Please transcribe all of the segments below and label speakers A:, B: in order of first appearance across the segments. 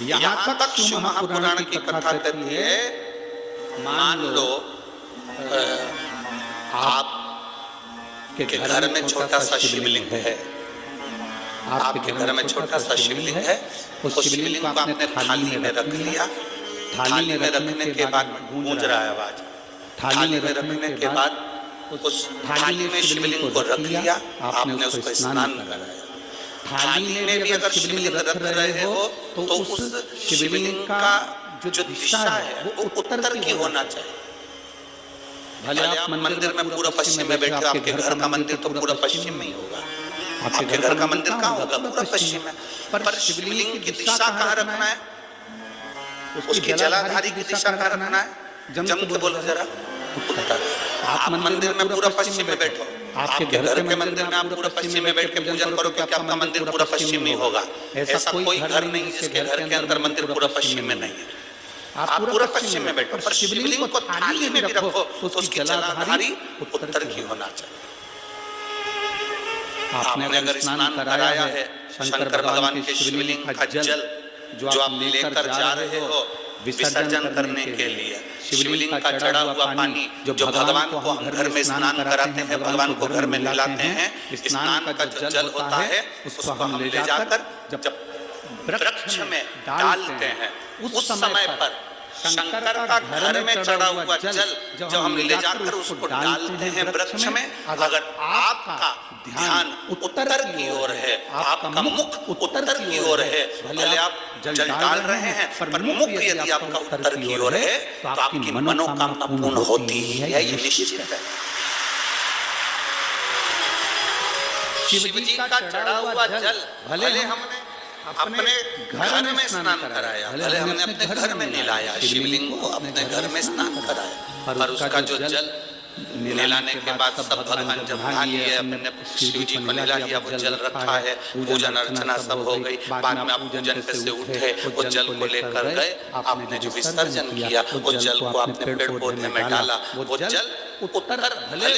A: यहाँ तक शिव महापुराण की कथा कहती है, मान लो आप के घर में छोटा सा शिवलिंग है, आपके घर में छोटा सा शिवलिंग है, उस शिवलिंग को आपने थाली में रख लिया। थाली में रखने के बाद गूंज रहा है आवाज। थाली में रखने के बाद उस थाली में शिवलिंग को रख लिया, आपने उसको स्नान कराया। थाली में भी अगर शिवलिंग रख रहे हो तो उस शिवलिंग का जो दिशा है वो उत्तर की होना चाहिए। भले आप मंदिर में पूरा पश्चिम में बैठे, आपके घर का मंदिर तो पूरा पश्चिम में ही होगा। आपके घर का मंदिर कहाँ होगा? पूरा पश्चिम में। पर शिवलिंग की दिशा कहाँ रखना है? उसकी जलाधारी की दिशा कहाँ रखना है? जम के बोलो जरा। आप मंदिर में पूरा पश्चिम में बैठो, आपके घर के मंदिर में आप पूरा पश्चिम में बैठ के पूजन करो, क्योंकि आपका मंदिर पूरा पश्चिम में होगा। ऐसा कोई घर नहीं जिसके घर के अंदर मंदिर पूरा पश्चिम में नहीं है। आप पूरा पश्चिम में बैठो, पर शिवलिंग को थाली में भी रखो तो उसकी जलाधारी उत्तर की होना चाहिए। आपने अगर स्नान कराया है शंकर भगवान के शिवलिंग का जल जो आप लेकर जा रहे हो विसर्जन करने के लिए, शिवलिंग का चढ़ा हुआ पानी जो भगवान को हम घर में स्नान कराते हैं, भगवान को घर में नहलाते हैं, स्नान का जो जल होता है उसको हम ले जाकर जब वृक्ष में डालते हैं, उस समय पर शंकर का घर में चढ़ा हुआ जल जब हम ले जाकर उसको डालते हैं वृक्ष में, अगर आपका ध्यान उत्तर की ओर है, आपका मुख उत्तर की ओर है, भले आप जल डाल रहे हैं पर मुख यदि आपका उत्तर की ओर है तो आपकी मनोकामना पूर्ण होती है, ये निश्चित है। शिव जी का चढ़ा हुआ जल भले हमने अपने घर में स्नान कराया, भले हमने अपने घर में नहलाया, शिवलिंग को अपने घर में स्नान कराया, पर उसका जो जल नहलाने के बाद सब भगवान जब नहा लिए, अपने शिव जी को नहला लिया, वो जल रखा है, पूजन अर्चना सब हो गई, बाद में आप पूजन पे से उठे, वो जल को लेकर गए, आपने जो विसर्जन किया उस जल को आपने पेड़ पौधे में डाला, वो जल उत्तर, भले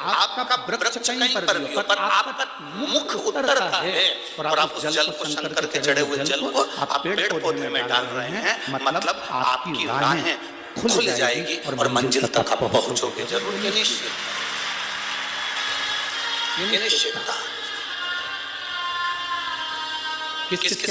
A: आपका वृक्ष कहीं पर भी हो पर आपका मुख उत्तर का है और आप उस जल को शंकर के चढ़े हुए जल को आप पेड़ पौधे में डाल रहे हैं, मतलब आपकी राहें खुल जाएगी और मंजिल तक आप पहुंचोगे जरूर। ये निश्चित। किस